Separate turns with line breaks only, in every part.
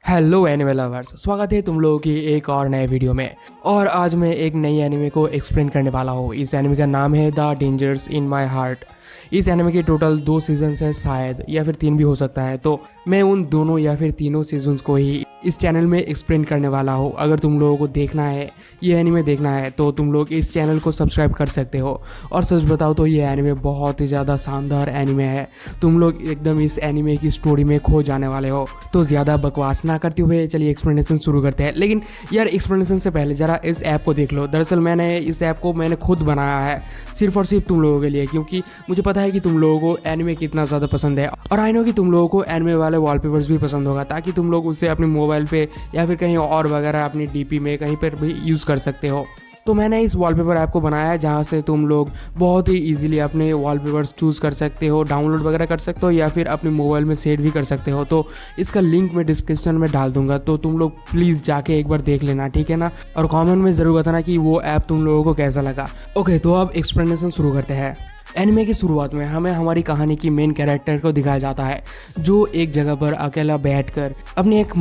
Hello anime lovers, स्वागत है तुम लोगों की एक और नए वीडियो में। और आज मैं एक नई एनिमे को एक्सप्लेन करने वाला हूँ। इस एनिमे का नाम है the dangers in my heart. इस एनिमे के टोटल 2 सीजन्स है शायद, या फिर 3 भी हो सकता है। तो मैं उन दोनों या फिर तीनों सीजन्स को ही इस चैनल में एक्सप्लेन करने वाला हूँ। अगर तुम लोगों को देखना है, ये एनिमे देखना है, तो तुम लोग इस चैनल को सब्सक्राइब कर सकते हो। और सच बताओ तो ये एनिमे बहुत ही ज़्यादा शानदार एनिमे है। तुम लोग एकदम इस एनिमे की स्टोरी में खो जाने वाले हो। तो ज़्यादा बकवास ना करते हुए चलिए एक्सप्लेनेशन शुरू करते हैं। लेकिन यार, एक्सप्लेनेशन से पहले ज़रा इस ऐप को देख लो। दरअसल मैंने इस ऐप को खुद बनाया है, सिर्फ और सिर्फ तुम लोगों के लिए, क्योंकि मुझे पता है कि तुम लोगों को एनिमे कितना ज़्यादा पसंद है। और आई नो कि तुम लोगों को एनिमे वाले वॉलपेपर्स भी पसंद होगा, ताकि तुम लोग उसे अपने मोबाइल पे या फिर कहीं और वगैरह अपनी डीपी में कहीं पर भी यूज़ कर सकते हो। तो मैंने इस वॉलपेपर ऐप को बनाया है, जहाँ से तुम लोग बहुत ही इजीली अपने वॉलपेपर्स चूज़ कर सकते हो, डाउनलोड वगैरह कर सकते हो, या फिर अपने मोबाइल में सेव भी कर सकते हो। तो इसका लिंक मैं डिस्क्रिप्शन में डाल दूंगा, तो तुम लोग प्लीज़ जाके एक बार देख लेना, ठीक है ना। और कमेंट में ज़रूर बताना कि वो ऐप तुम लोगों को कैसा लगा। ओके, तो अब एक्सप्लेनेशन शुरू करते हैं। एनिमे की शुरुआत में हमें हमारी कहानी की मेन कैरेक्टर को दिखाया जाता है, जो एक जगह पर अकेला बैठकर अपनी एक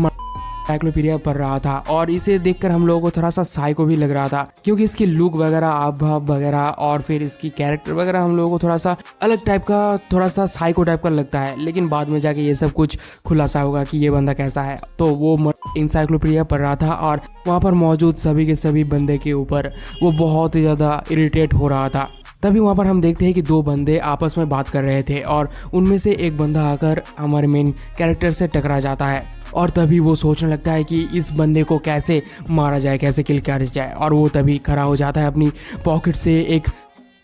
एनसाइक्लोपीडिया पढ़ रहा था। और इसे देखकर हम लोगों को थोड़ा सा साइको भी लग रहा था, क्योंकि इसकी लुक वगैरह, हाव भाव वगैरह और फिर इसकी कैरेक्टर वगैरह हम लोगों को थोड़ा सा अलग टाइप का, थोड़ा सा साइको टाइप का लगता है। लेकिन बाद में जाके ये सब कुछ खुलासा होगा कि ये बंदा कैसा है। तो वो इंसाइक्लोपीडिया पढ़ रहा था, और वहाँ पर मौजूद सभी के सभी बंदे के ऊपर वो बहुत ही ज़्यादा इरिटेट हो रहा था। तभी वहाँ पर हम देखते हैं कि 2 बंदे आपस में बात कर रहे थे, और उनमें से एक बंदा आकर हमारे मेन कैरेक्टर से टकरा जाता है। और तभी वो सोचने लगता है कि इस बंदे को कैसे मारा जाए, कैसे किल किया जाए। और वो तभी खड़ा हो जाता है, अपनी पॉकेट से एक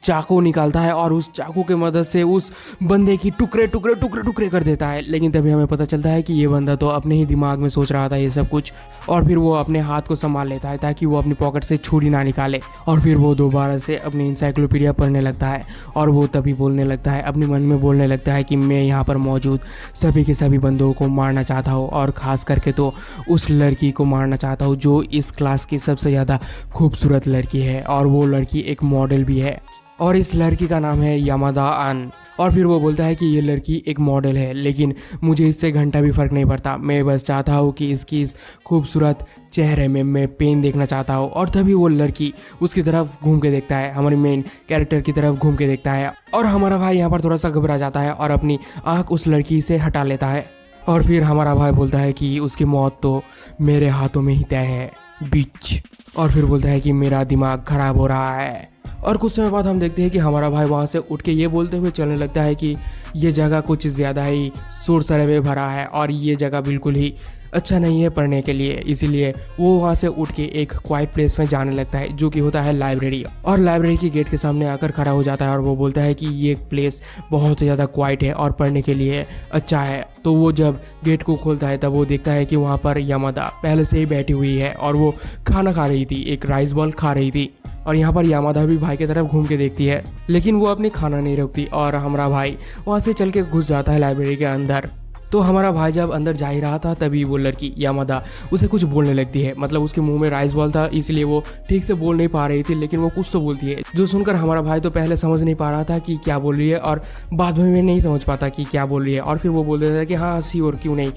चाकू निकालता है, और उस चाकू की मदद से उस बंदे की टुकड़े टुकड़े टुकड़े टुकड़े कर देता है। लेकिन तभी हमें पता चलता है कि ये बंदा तो अपने ही दिमाग में सोच रहा था ये सब कुछ। और फिर वो अपने हाथ को संभाल लेता है, ताकि वो अपनी पॉकेट से छुरी ना निकाले। और फिर वो दोबारा से अपनी इंसाइक्लोपीडिया पढ़ने लगता है, और वो तभी बोलने लगता है, अपने मन में बोलने लगता है कि मैं यहाँ पर मौजूद सभी के सभी बंदों को मारना चाहता हूँ, और ख़ास करके तो उस लड़की को मारना चाहता हूँ जो इस क्लास की सबसे ज़्यादा खूबसूरत लड़की है। और वो लड़की एक मॉडल भी है, और इस लड़की का नाम है यामादा अन। और फिर वो बोलता है कि ये लड़की एक मॉडल है, लेकिन मुझे इससे घंटा भी फ़र्क नहीं पड़ता। मैं बस चाहता हूँ कि इसकी इस खूबसूरत चेहरे में मैं पेन देखना चाहता हूँ। और तभी वो लड़की उसकी तरफ घूम के देखता है, हमारे मेन कैरेक्टर की तरफ घूम के देखता है। और हमारा भाई यहाँ पर थोड़ा सा घबरा जाता है, और अपनी आँख उस लड़की से हटा लेता है। और फिर हमारा भाई बोलता है कि उसकी मौत तो मेरे हाथों में ही तय है, बिच। और फिर बोलता है कि मेरा दिमाग ख़राब हो रहा है। और कुछ समय बाद हम देखते हैं कि हमारा भाई वहाँ से उठ के ये बोलते हुए चलने लगता है कि ये जगह कुछ ज़्यादा ही शोर शराबे भरा है, और ये जगह बिल्कुल ही अच्छा नहीं है पढ़ने के लिए। इसीलिए वो वहाँ से उठ के एक क्वाइट प्लेस में जाने लगता है, जो कि होता है लाइब्रेरी। और लाइब्रेरी की गेट के सामने आकर खड़ा हो जाता है, और वो बोलता है कि ये प्लेस बहुत ज़्यादा क्वाइट है और पढ़ने के लिए अच्छा है। तो वो जब गेट को खोलता है, तब वो देखता है कि वहाँ पर यामादा पहले से ही बैठी हुई है, और वो खाना खा रही थी, एक राइस बॉल खा रही थी। और यहाँ पर यामादा भी भाई की तरफ घूम के देखती है, लेकिन वो अपनी खाना नहीं रोकती, और हमारा भाई वहाँ से चल के घुस जाता है लाइब्रेरी के अंदर। तो हमारा भाई जब अंदर जा ही रहा था, तभी वो लड़की यामादा उसे कुछ बोलने लगती है। मतलब उसके मुंह में राइस बॉल था, इसलिए वो ठीक से बोल नहीं पा रही थी, लेकिन वो कुछ तो बोलती है, जो सुनकर हमारा भाई तो पहले समझ नहीं पा रहा था कि क्या बोल रही है, और बाद में नहीं समझ पाता कि क्या बोल रही है। और फिर वो बोल देता है कि हाँ सी, और क्यों नहीं।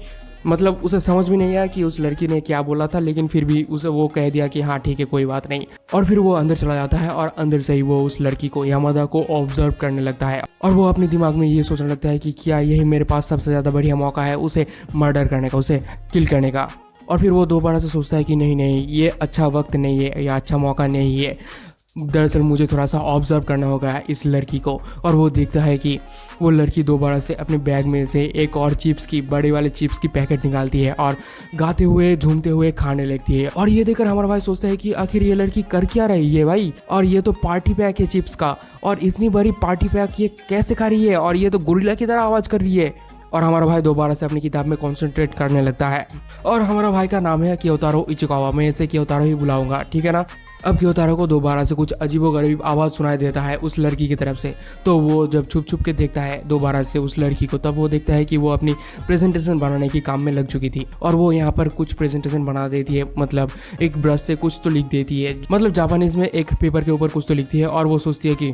मतलब उसे समझ भी नहीं आया कि उस लड़की ने क्या बोला था, लेकिन फिर भी उसे वो कह दिया कि हाँ ठीक है, कोई बात नहीं। और फिर वो अंदर चला जाता है, और अंदर से ही वो उस लड़की को, यामादा को ऑब्जर्व करने लगता है। और वो अपने दिमाग में ये सोचने लगता है कि क्या यही मेरे पास सबसे ज़्यादा बढ़िया मौका है उसे मर्डर करने का, उसे किल करने का। और फिर वो दोबारा से सोचता है कि नहीं नहीं, ये अच्छा वक्त नहीं है, या अच्छा मौका नहीं है। दरअसल मुझे थोड़ा सा ऑब्जर्व करना होगा इस लड़की को। और वो देखता है कि वो लड़की दोबारा से अपने बैग में से एक और चिप्स की, बड़े वाले चिप्स की पैकेट निकालती है, और गाते हुए झूमते हुए खाने लगती है। और ये देखकर हमारा भाई सोचता है कि आखिर ये लड़की कर क्या रही है भाई, और ये तो पार्टी पैक है चिप्स का, और इतनी बड़ी पार्टी पैक ये कैसे खा रही है, और ये तो गोरिल्ला की तरह आवाज़ कर रही है। और हमारा भाई दोबारा से अपनी किताब में कंसंट्रेट करने लगता है। और हमारा भाई का नाम है क्योतारो इचिकावा, मैं इसे क्योतारो ही बुलाऊंगा, ठीक है ना। अब क्योतारो को दोबारा से कुछ अजीबोगरीब आवाज़ सुनाई देता है उस लड़की की तरफ से। तो वो जब छुप छुप के देखता है दोबारा से उस लड़की को, तब वो देखता है कि वो अपनी प्रेजेंटेशन बनाने की काम में लग चुकी थी, और वो यहाँ पर कुछ प्रेजेंटेशन बना देती है। मतलब एक ब्रश से कुछ तो लिख देती है, मतलब जापानीज में एक पेपर के ऊपर कुछ तो लिखती है, और वो सोचती है कि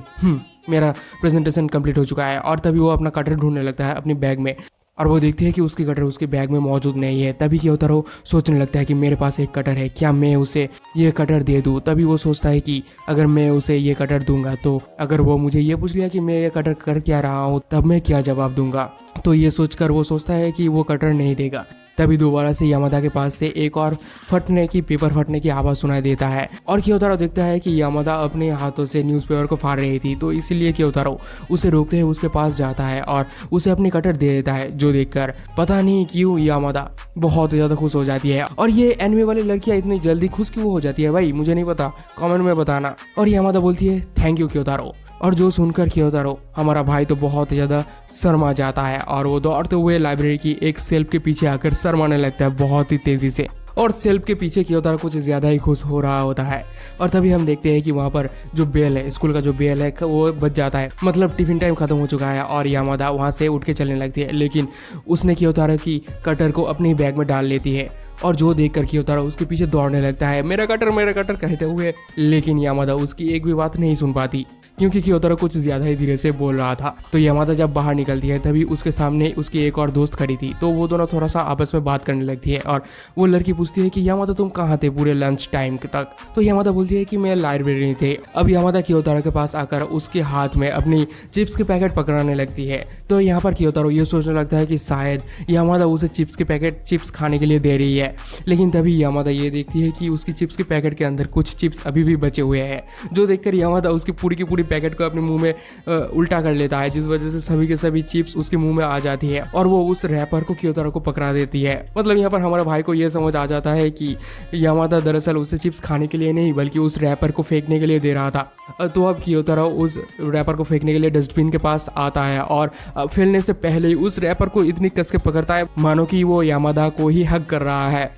मेरा प्रेजेंटेशन कंप्लीट हो चुका है। और तभी वो अपना कटर ढूंढने लगता है अपनी बैग में, और वो देखती है कि उसकी कटर उसके बैग में मौजूद नहीं है। तभी क्योतारो सोचने लगता है कि मेरे पास एक कटर है, क्या मैं उसे ये कटर दे दूँ। तभी वो सोचता है कि अगर मैं उसे ये कटर दूंगा तो अगर वो मुझे ये पूछ लिया कि मैं ये कटर कर क्या रहा हूँ तब मैं क्या जवाब दूंगा। तो ये सोचकर वो सोचता है कि वो कटर नहीं देगा। तभी दोबारा से यामादा के पास से एक और पेपर फटने की आवाज़ सुनाई देता है और क्योतारो देखता है कि यामादा अपने हाथों से न्यूज़पेपर को फाड़ रही थी। तो इसीलिए क्योतारो उसे रोकते हुए उसके पास जाता है और उसे अपनी कटर दे देता है, जो देखकर पता नहीं क्यों यामादा बहुत ज़्यादा खुश हो जाती है। और ये एनिमे वाली लड़कियाँ इतनी जल्दी खुश क्यों हो जाती है भाई, मुझे नहीं पता, कमेंट में बताना। और यामादा बोलती है थैंक यू क्योतारो। और जो सुनकर क्योतारो हमारा भाई तो बहुत ज़्यादा शर्मा जाता है और वो दौड़ते हुए लाइब्रेरी की एक शेल्फ के पीछे आकर शर्माने लगता है बहुत ही तेज़ी से। और शेल्फ के पीछे क्योतारो कुछ ज़्यादा ही खुश हो रहा होता है। और तभी हम देखते हैं कि वहाँ पर जो बेल है, स्कूल का जो बेल है वो बज जाता है, मतलब टिफिन टाइम खत्म हो चुका है। और यामादा वहाँ से उठ के चलने लगती है, लेकिन उसने क्योतारो की कटर को अपने बैग में डाल लेती है। और जो देखकर क्योतारो उसके पीछे दौड़ने लगता है, मेरा कटर कहते हुए। लेकिन यामादा उसकी एक भी बात नहीं सुन पाती क्योंकि क्योतारो कुछ ज़्यादा ही धीरे से बोल रहा था। तो यामादा जब बाहर निकलती है तभी उसके सामने उसकी एक और दोस्त खड़ी थी। तो वो दोनों थोड़ा सा आपस में बात करने लगती है और वो लड़की पूछती है कि यामादा तुम कहाँ थे पूरे लंच टाइम तक। तो यामादा बोलती है कि मैं लाइब्रेरी में थे। अब यामादा क्योतारो के पास आकर उसके हाथ में अपनी चिप्स के पैकेट पकड़ाने लगती है। तो यहाँ पर क्योतारो ये सोचने लगता है कि शायद यामादा उसे चिप्स खाने के लिए दे रही है। लेकिन तभी यामादा ये देखती है कि उसकी चिप्स के पैकेट के अंदर कुछ चिप्स अभी भी बचे हुए हैं, जो देखकर यामादा उसकी पूरी की पूरी पैकेट को अपने मुंह में उल्टा कर लेता है, जिस वजह से सभी के सभी चिप्स उसके मुंह में आ जाती है और वो उस रैपर को क्योतारो को पकड़ा देती है। मतलब यहाँ पर हमारे भाई को ये समझ आ जाता है कि यामादा दरअसल उसे चिप्स खाने के लिए नहीं बल्कि उस रैपर को फेंकने के लिए दे रहा था। तो अब क्योतारो उस रैपर को फेंकने के लिए डस्टबिन के पास आता है और फैलने से पहले ही उस रैपर को इतनी कस के पकड़ता है मानो कि वो यामादा को ही हग कर रहा है।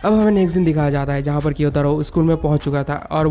अब हमें नेक्स्ट दिन दिखाया जाता है जहाँ पर क्योतारो स्कूल में पहुँच चुका था और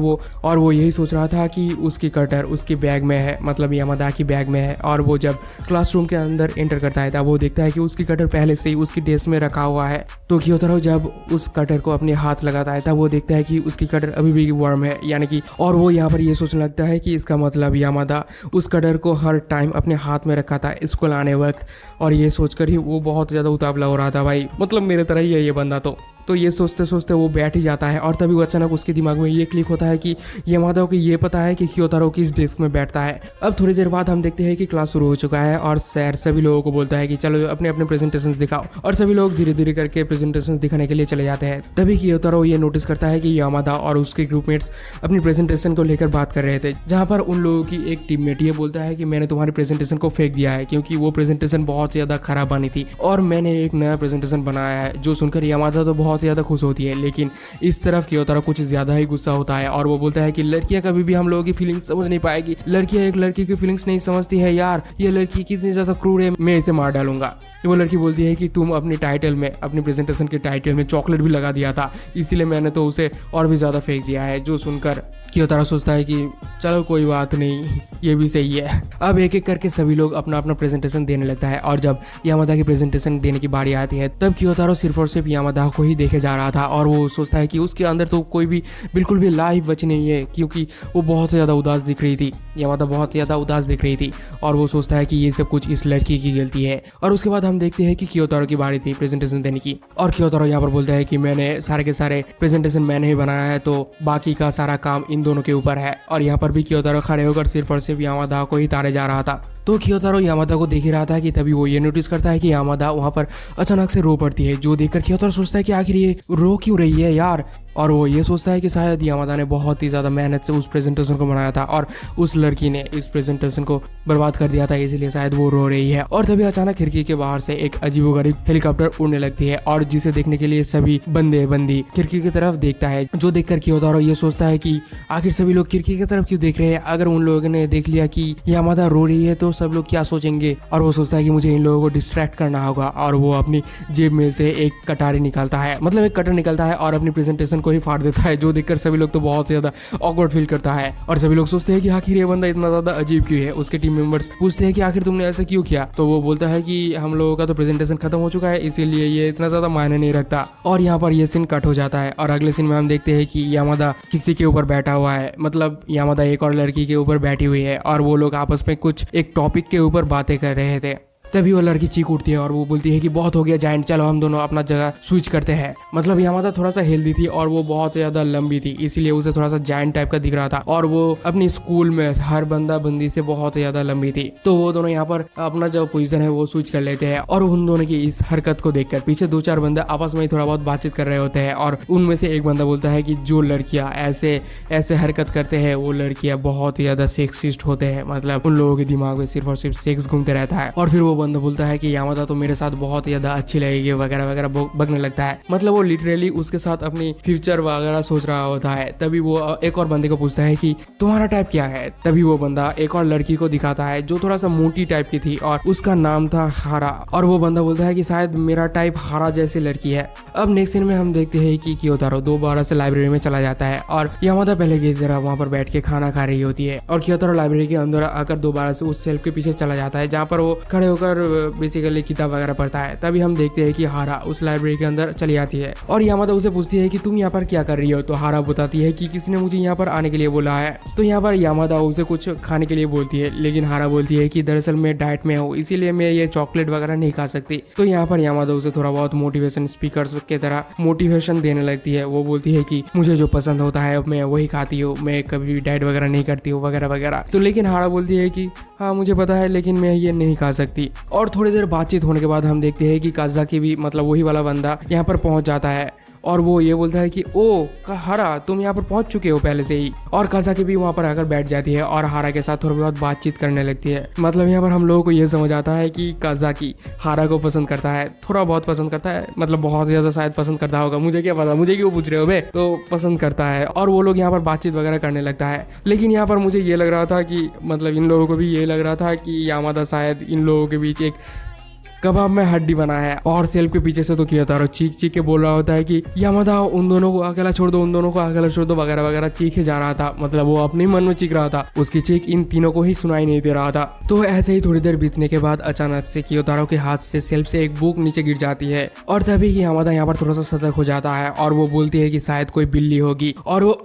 वो यही सोच रहा था कि उसकी कटर उसकी बैग में है, मतलब यामादा की बैग में है। और वो जब क्लासरूम के अंदर एंटर करता है तब वो देखता है कि उसकी कटर पहले से ही उसकी डेस्क में रखा हुआ है। तो क्योतारो जब उस कटर को अपने हाथ लगाता है तब वो देखता है कि उसकी कटर अभी भी वर्म है, यानी कि, और वो यहाँ पर ये सोचने लगता है कि इसका मतलब यामादा उस कटर को हर टाइम अपने हाथ में रखा था स्कूल आने वक्त। और ये सोचकर ही वो बहुत ज़्यादा उतावला हो रहा था भाई, मतलब मेरे तरह ही है ये बंदा। तो ये सोचते सोचते वो बैठ ही जाता है और तभी वो अचानक उसके दिमाग में ये क्लिक होता है कि यामादा को ये पता है कि क्योतारो किस डेस्क में बैठता है। अब थोड़ी देर बाद हम देखते हैं कि क्लास शुरू हो चुका है और सर सभी लोगों को बोलता है कि चलो अपने अपने प्रेजेंटेशंस दिखाओ, और सभी लोग धीरे धीरे करके प्रेजेंटेशंस दिखाने के लिए चले जाते हैं। तभी क्योतारो ये नोटिस करता है कि यामादा और उसके ग्रुपमेट्स अपनी प्रेजेंटेशन को लेकर बात कर रहे थे, जहाँ पर उन लोगों की एक टीममेट ये बोलता है कि मैंने तुम्हारी प्रेजेंटेशन को फेंक दिया है क्योंकि वो प्रेजेंटेशन बहुत ज़्यादा खराब बनी थी और मैंने एक नया प्रेजेंटेशन बनाया है। जो सुनकर यामादा तो बहुत ज़्यादा खुश होती है, लेकिन इस तरफ क्योतारो कुछ ज्यादा ही गुस्सा होता है और वो बोलता है कि लड़कियां कभी भी हम लोगों की फीलिंग्स समझ नहीं पाएगी, लड़कियां एक लड़की की फीलिंग्स नहीं समझती है यार, ये लड़की कितनी ज्यादा क्रूर है, मैं इसे मार डालूंगा। वो लड़की बोलती है कि तुम अपनी टाइटल में, अपनी प्रेजेंटेशन के टाइटल में चॉकलेट भी लगा दिया था, इसीलिए मैंने तो उसे और भी ज्यादा फेंक दिया है। जो सुनकर क्योतारो सोचता है कि चलो कोई बात नहीं, ये भी सही है। अब एक एक करके सभी लोग अपना अपना प्रेजेंटेशन देने लगता है और जब यामादा की प्रेजेंटेशन देने की बारी आती है तब क्योतारो सिर्फ और सिर्फ यामादा को ही देखे जा रहा था और वो सोचता है कि उसके अंदर तो कोई भी बिल्कुल भी लाइफ बची नहीं है, क्योंकि वो बहुत ज़्यादा उदास दिख रही थी, यामादा बहुत ज़्यादा उदास दिख रही थी और वो सोचता है कि ये सब कुछ इस लड़की की गलती है। और उसके बाद हम देखते हैं कि क्योतारो की बारी थी प्रेजेंटेशन देने की और क्योतारो यहाँ पर बोलता है कि मैंने सारे के सारे प्रेजेंटेशन मैंने ही बनाया है, तो बाकी का सारा काम इन दोनों के ऊपर है। और यहाँ पर भी क्योतारो खड़े होकर सिर्फ और सिर्फ यामादा को ही तारे जा रहा था। तो क्योतारो यामादा को देख ही रहा था कि तभी वो ये नोटिस करता है कि यामादा वहाँ पर अचानक से रो पड़ती है, जो देखकर क्योतारो सोचता है कि आखिर ये रो क्यों रही है यार। और वो ये सोचता है कि शायद यामादा ने बहुत ही ज़्यादा मेहनत से उस प्रेजेंटेशन को बनाया था और उस लड़की ने इस प्रेजेंटेशन को बर्बाद कर दिया था, इसीलिए शायद वो रो रही है। और तभी अचानक खिड़की के बाहर से एक अजीबोगरीब हेलीकॉप्टर उड़ने लगती है और जिसे देखने के लिए सभी बंदी खिड़की की तरफ देखता है, जो देखकर क्योतारो ये सोचता है कि आखिर सभी लोग खिड़की की तरफ क्यों देख रहे हैं, अगर उन लोगों ने देख लिया कि यामादा रो रही है तो सब लोग क्या सोचेंगे। और वो सोचता है कि मुझे इन लोगों को डिस्ट्रैक्ट करना होगा और वो अपनी जेब में से एक कटारी निकालता है, मतलब एक कटर निकालता है और अपनी प्रेजेंटेशन को ही फाड़ देता है, जो देखकर सभी लोग तो बहुत ज्यादा ऑकवर्ड फील करता है। और सभी लोग सोचते हैं कि आखिर ये बंदा इतना ज्यादा अजीब क्यों है। उसके टीम मेंबर्स पूछते हैं कि आखिर तुमने ऐसा क्यों किया, तो वो बोलता है कि हम लोगों का तो प्रेजेंटेशन खत्म हो चुका है, इसीलिए ये इतना ज्यादा मायने नहीं रखता। और यहाँ पर ये सीन कट हो जाता है और अगले सीन में हम देखते हैं कि यामादा किसी के ऊपर बैठा हुआ है, मतलब यामादा एक और लड़की के ऊपर बैठी हुई है और वो लोग आपस में कुछ एक टॉपिक के ऊपर बातें कर रहे थे। तभी वो लड़की चीख उठती है और वो बोलती है कि बहुत हो गया जायंट, चलो हम दोनों अपना जगह स्विच करते हैं। मतलब यामादा थोड़ा सा हेल्दी थी और वो बहुत ज्यादा लंबी थी, इसीलिए उसे थोड़ा सा जायंट टाइप का दिख रहा था और वो अपनी स्कूल में हर बंदा बंदी से बहुत ज्यादा लंबी थी। तो वो दोनों यहाँ पर अपना जो पोजीशन है वो स्विच कर लेते हैं और उन दोनों की इस हरकत को देखकर पीछे 2-4 बंदे आपस में ही थोड़ा बहुत बातचीत कर रहे होते हैं और उनमें से एक बंदा बोलता है कि जो लड़कियां ऐसे ऐसे हरकत करते हैं वो लड़कियां बहुत ही ज्यादा सेक्सिस्ट होते हैं, मतलब उन लोगों के दिमाग में सिर्फ और सिर्फ सेक्स घूमते रहता है। और फिर वो बंदा बोलता है कि यामादा तो मेरे साथ बहुत ज्यादा अच्छी लगेगी वगैरह वगैरह बकने लगता है। मतलब वो लिटरली उसके साथ अपनी फ्यूचर वगैरह सोच रहा होता है। तभी वो एक और बंदे को पूछता है कि तुम्हारा टाइप क्या है। तभी वो बंदा एक और लड़की को दिखाता है जो थोड़ा सा मोटी टाइप की थी और उसका नाम था हारा। और वो बंदा बोलता है कि शायद मेरा टाइप हारा जैसी लड़की है। अब नेक्स्ट सीन में हम देखते हैं कि कियोतारो दोबारा से लाइब्रेरी में चला जाता है और यामादा पहले की तरह वहां पर बैठ के खाना खा रही होती है और कियोतारो लाइब्रेरी के अंदर आकर दोबारा से उस शेल्फ के पीछे चला जाता है जहाँ पर वो खड़े होकर बेसिकली किताब वगैरह पढ़ता है। तभी हम देखते हैं कि हारा उस लाइब्रेरी के अंदर चली आती है और यामादा उसे पूछती है कि तुम यहाँ पर क्या कर रही हो। तो हारा बताती है कि किसी ने मुझे यहाँ पर आने के लिए बोला है। तो यहाँ पर यामादा उसे कुछ खाने के लिए बोलती है, लेकिन हारा बोलती है कि दरअसल मैं डाइट में हूँ इसीलिए मैं ये चॉकलेट वगैरह नहीं खा सकती। तो यहाँ पर यामादा उसे थोड़ा बहुत मोटिवेशन स्पीकर्स की तरह मोटिवेशन देने लगती है। वो बोलती है कि मुझे जो पसंद होता है मैं वही खाती हूँ, मैं कभी भी डाइट वगैरह नहीं करती हूँ वगैरह वगैरह। तो लेकिन हारा बोलती है कि हाँ मुझे पता है लेकिन मैं ये नहीं खा सकती। और थोड़ी देर बातचीत होने के बाद हम देखते हैं कि काज़ाकी भी मतलब वही वाला बंदा यहाँ पर पहुंच जाता है और वो ये बोलता है कि ओ हारा तुम यहाँ पर पहुंच चुके हो पहले से ही। और काज़ाकी भी वहाँ पर आकर बैठ जाती है और हारा के साथ थोड़ी बहुत बातचीत करने लगती है। मतलब यहाँ पर हम लोगों को ये समझ आता है कि काज़ाकी हारा को पसंद करता है, थोड़ा बहुत पसंद करता है, मतलब बहुत ज़्यादा शायद पसंद करता होगा, मुझे क्या पता, मुझे क्यों पूछ रहे हो बे। तो पसंद करता है और वो लोग यहाँ पर बातचीत वगैरह करने लगता है। लेकिन यहाँ पर मुझे ये लग रहा था कि मतलब इन लोगों को भी ये लग रहा था कि यामादा शायद इन लोगों के बीच एक कबाब में हड्डी बना है। और सेल्फ के पीछे से तो कियोतारो चीख चीख के बोल रहा होता है कि यामादा उन दोनों को अकेला छोड़ दो, उन दोनों को अकेला छोड़ दो वगैरह वगैरह चीखे जा रहा था। मतलब वो अपने मन में चीख रहा था, उसकी चीख इन तीनों को ही सुनाई नहीं दे रहा था। तो ऐसे ही थोड़ी देर बीतने के बाद अचानक से कियोतारो के हाथ से सेल्फ से एक बुक नीचे गिर जाती है और तभी यामादा यहाँ पर थोड़ा सा सतर्क हो जाता है और वो बोलती है कि शायद कोई बिल्ली होगी और वो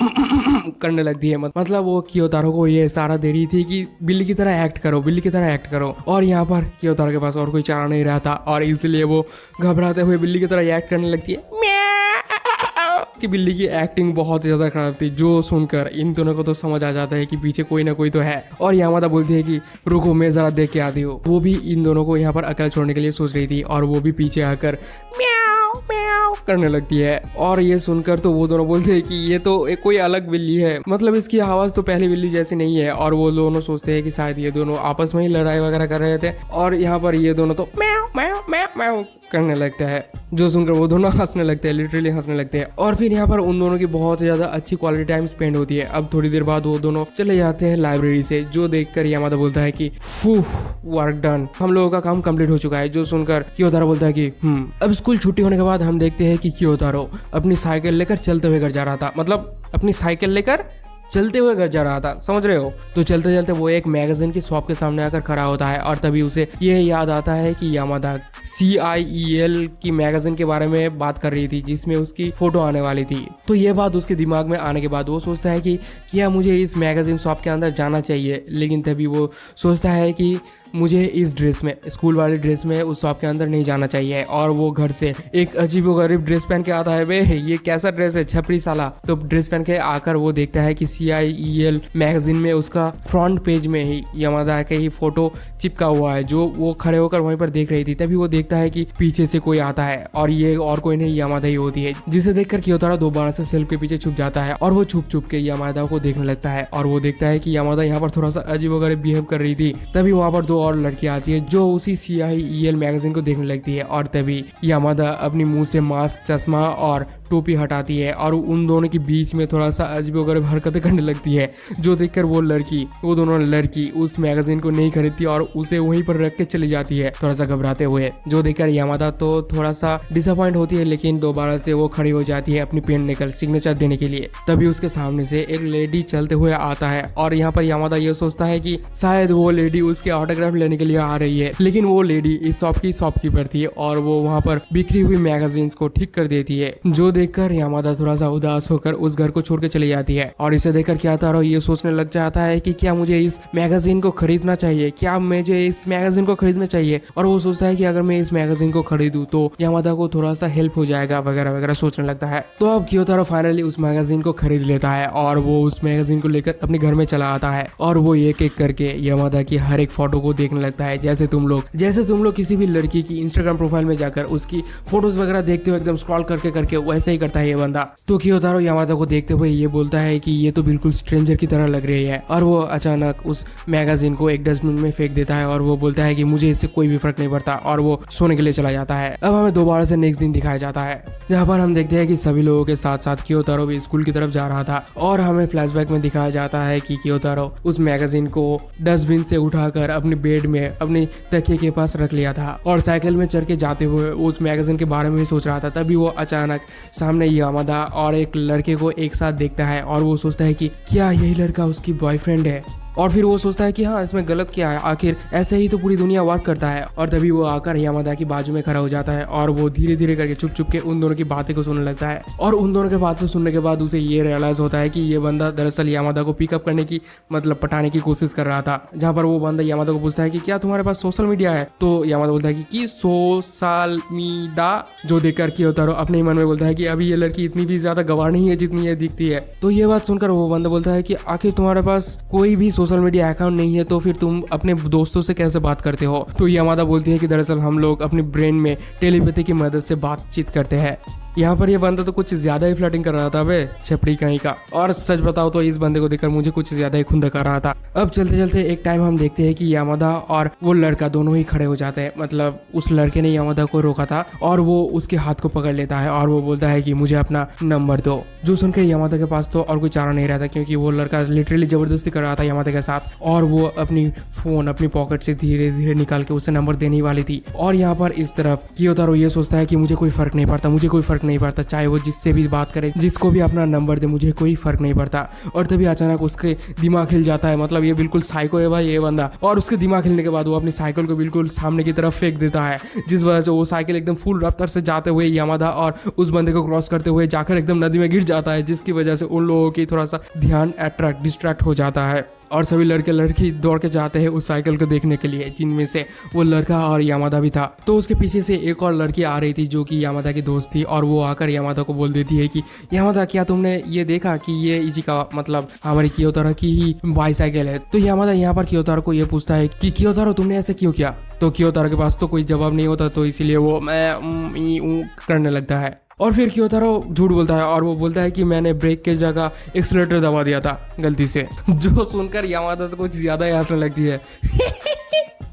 करने लगती है। मतलब वो कियोतारो को ये इशारा दे रही थी कि बिल्ली की तरह एक्ट करो, बिल्ली की तरह एक्ट करो। और यहाँ पर कियोतारो के पास और कोई चारा नहीं रहा था और इसलिए वो घबराते हुए बिल्ली की तरह एक्ट करने लगती है। कि बिल्ली की एक्टिंग बहुत ज्यादा खराब थी, जो सुनकर इन दोनों को तो समझ आ जाता है कि पीछे कोई ना कोई तो है। और यामादा बोलती है कि रुको मैं जरा देख के आती हूँ। वो भी इन दोनों को यहाँ पर अकेला छोड़ने के लिए सोच रही थी और वो भी पीछे आकर म्याऊ म्याऊ करने लगती है। और ये सुनकर तो वो दोनों बोलते हैं कि ये तो एक कोई अलग बिल्ली है, मतलब इसकी आवाज तो पहली बिल्ली जैसी नहीं है। और वो दोनों सोचते हैं कि शायद ये दोनों आपस में ही लड़ाई वगैरह कर रहे थे और यहाँ पर ये दोनों तो म्याऊ म्याऊ म्याऊ म्याऊ करने लगता है, जो सुनकर वो दोनों हंसने लगते हैं, लिटरली हंसने लगते हैं। और फिर यहाँ पर उन दोनों की बहुत ज्यादा अच्छी क्वालिटी टाइम स्पेंड होती है। अब थोड़ी देर बाद वो दोनों चले जाते हैं लाइब्रेरी से, जो देखकर यामादा बोलता है कि फूफ वर्क डन, हम लोगों का काम कंप्लीट हो चुका है। जो सुनकर कियोतारो बोलता है कि अब स्कूल छुट्टी होने के बाद हम देखते हैं कि कियोतारो अपनी साइकिल लेकर चलते हुए घर जा रहा था, मतलब अपनी साइकिल लेकर चलते हुए घर जा रहा था, समझ रहे हो। तो चलते चलते वो एक मैगजीन की शॉप के सामने आकर खड़ा होता है और तभी उसे ये याद आता है कि यामादा CIEL की मैगजीन के बारे में बात कर रही थी जिसमें उसकी फोटो आने वाली थी। तो ये बात उसके दिमाग में आने के बाद वो सोचता है कि क्या मुझे इस मैगजीन शॉप के अंदर जाना चाहिए। लेकिन तभी वो सोचता है कि मुझे इस ड्रेस में, स्कूल वाली ड्रेस में उस शॉप के अंदर नहीं जाना चाहिए। और वो घर से एक अजीबोगरीब ड्रेस पहन के आता है, बे ये कैसा ड्रेस है छपरी साला। तो ड्रेस पहन के आकर वो देखता है कि CIEL मैगजीन में उसका फ्रंट पेज में ही यामादा का ही फोटो चिपका हुआ है, जो वो खड़े होकर वहीं पर देख रही थी। तभी वो देखता है कि पीछे से कोई आता है और ये और कोई नहीं यामादा ही होती है, जिसे देखकर कियोतारो दोबारा से सेल्फ के पीछे छुप जाता है और वो छुप छुप के यामादा को देखने लगता है। और वो देखता है कि यामादा यहाँ पर थोड़ा सा अजीबोगरीब बिहेव कर रही थी। तभी वहाँ पर दो और लड़की आती है जो उसी CIEL मैगजीन को देखने लगती है और तभी यामादा अपनी मुंह से मास्क, चश्मा और टोपी हटाती है और उन दोनों के बीच में थोड़ा सा अजीबोगरीब हरकतें करने लगती है, जो देखकर वो दोनों लड़की उस मैगजीन को नहीं खरीदती और उसे वहीं पर रख के चली जाती है थोड़ा सा घबराते हुए, जो देखकर यामादा तो थोड़ा सा डिसअपॉइंट होती है। लेकिन दोबारा से वो खड़ी हो जाती है अपनी पेन निकल सिग्नेचर देने के लिए। तभी उसके सामने से एक लेडी चलते हुए आता है और यहाँ पर यामादा ये सोचता है कि शायद वो लेडी उसके ऑटोग्राफ लेने के लिए आ रही है। लेकिन वो लेडी इस शॉप की शॉपकीपर थी और वो वहाँ पर बिखरी हुई मैगजीन्स को ठीक कर देती है, जो देखकर यामादा थोड़ा सा उदास होकर उस घर को छोड़ के चली जाती है। और इसे देखकर क्योतारो ये सोचने लग जाता है कि क्या मुझे इस मैगजीन को खरीदना चाहिए, क्या मुझे इस मैगजीन को खरीदना चाहिए। और वो सोचता है कि अगर मैं इस मैगजीन को खरीदूं तो यामादा को थोड़ा सा हेल्प हो जाएगा वगैरह वगैरह सोचने लगता है। तो अब क्योतारो फाइनली उस मैगजीन को खरीद लेता है और वो उस मैगजीन को लेकर अपने घर में चला आता है और वो एक एक करके यामादा की हर एक फोटो को देखने लगता है। जैसे तुम लोग किसी भी लड़की की इंस्टाग्राम प्रोफाइल में जाकर उसकी फोटोज वगैरह देखते हो एकदम स्क्रॉल करके करके, वैसे ही करता है ये बंदा। तो क्योतारो यामादा को देखते हुए ये बोलता है कि ये तो बिल्कुल स्ट्रेंजर की तरह लग रही है। और वो अचानक उस मैगजीन को एक डस्टबिन में फेंक देता है और वो बोलता है कि मुझे इससे कोई भी फर्क नहीं पड़ता और वो सोने के लिए चला जाता है। अब हमें दोबारा से नेक्स्ट दिन दिखाया जाता है जहाँ पर हम देखते हैं कि सभी लोगों के साथ साथ क्योतारो भी स्कूल की तरफ जा रहा था और हमें फ्लैशबैक में दिखाया जाता है कि क्योतारो उस मैगजीन को डस्टबिन से उठाकर अपने बेड में अपने तकिए के पास रख लिया था और साइकिल में चढ़ के जाते हुए उस मैगजीन के बारे में ही सोच रहा था। तभी वो अचानक सामने यामादा और एक लड़के को एक साथ देखता है और वो सोचता है कि क्या यही लड़का उसकी बॉयफ्रेंड है। और फिर वो सोचता है कि हाँ, इसमें गलत क्या है, आखिर ऐसे ही तो पूरी दुनिया वर्क करता है। और तभी वो आकर यामादा की बाजू में खड़ा हो जाता है और वो धीरे धीरे करके छुप छुप के उन दोनों की बातें को सुनने लगता है। और उन दोनों के बातें सुनने के बाद उसे ये रियलाइज होता है कि ये बंदा दरअसल यामादा को पिकअप करने की मतलब पटाने की कोशिश कर रहा था। जहाँ पर वो बंदा यामादा को पूछता है कि क्या तुम्हारे पास सोशल मीडिया है, तो यामादा बोलता है कि सोशल मीडिया, जो देखकर क्योतारो अपने ही मन में बोलता है कि अभी ये लड़की इतनी भी ज्यादा गवार नहीं है जितनी ये दिखती है। तो ये बात सुनकर वो बंदा बोलता है कि आखिर तुम्हारे पास कोई भी सोशल मीडिया अकाउंट नहीं है तो फिर तुम अपने दोस्तों से कैसे बात करते हो। तो यामादा बोलती है कि दरअसल हम लोग अपने ब्रेन में टेलीपैथी की मदद से बातचीत करते हैं। यहाँ पर ये बंदा तो कुछ ज्यादा ही फ्लर्टिंग कर रहा था बे, छपड़ी कहीं का। और सच बताओ तो इस बंदे को देखकर मुझे कुछ ज्यादा ही खुंदक आ रहा था। अब चलते चलते एक टाइम हम देखते हैं कि यामादा और वो लड़का दोनों ही खड़े हो जाते हैं। मतलब उस लड़के ने यामादा को रोका था और वो उसके हाथ को पकड़ लेता है और वो बोलता है कि मुझे अपना नंबर दो। जो सुनकर यामादा के पास तो और कोई चारा नहीं रहता क्योंकि वो लड़का लिटरली जबरदस्ती कर रहा था यामादा के साथ और वो अपनी फोन अपनी पॉकेट से धीरे धीरे निकाल के उसे नंबर देने वाली थी। और यहाँ पर इस तरफ क्योतारो ये सोचता है कि मुझे कोई फर्क नहीं पड़ता, चाहे वो जिससे भी बात करे, जिसको भी अपना नंबर दे, मुझे कोई फर्क नहीं पड़ता। और तभी अचानक उसके दिमाग हिल जाता है। मतलब ये बिल्कुल साइको है भाई ये बंदा। और उसके दिमाग हिलने के बाद वो अपनी साइकिल को बिल्कुल सामने की तरफ फेंक देता है, जिस वजह से वो साइकिल एकदम फुल रफ्तार से जाते हुए यामादा और उस बंदे को क्रॉस करते हुए जाकर एकदम नदी में गिर जाता है, जिसकी वजह से उन लोगों की थोड़ा सा ध्यान डिस्ट्रैक्ट हो जाता है। और सभी लड़के लड़की दौड़ के जाते हैं उस साइकिल को देखने के लिए, जिनमें से वो लड़का और यामादा भी था। तो उसके पीछे से एक और लड़की आ रही थी जो कि यामादा की दोस्त थी और वो आकर यामादा को बोल देती है कि यामादा क्या तुमने ये देखा कि ये इचिका मतलब हमारी क्योतारो की ही बाईसाइकिल है। तो यामादा यहाँ पर क्योतारो को ये पूछता है कि क्योतारो तुमने ऐसे क्यों किया। तो क्योतारो के पास तो कोई जवाब नहीं होता, तो इसीलिए वो करने लगता है। और फिर क्योतारो झूठ बोलता है और वो बोलता है कि मैंने ब्रेक के जगह एक्सीलरेटर दबा दिया था गलती से। जो सुनकर यामादा तो कुछ ज्यादा ही हंसने लगती है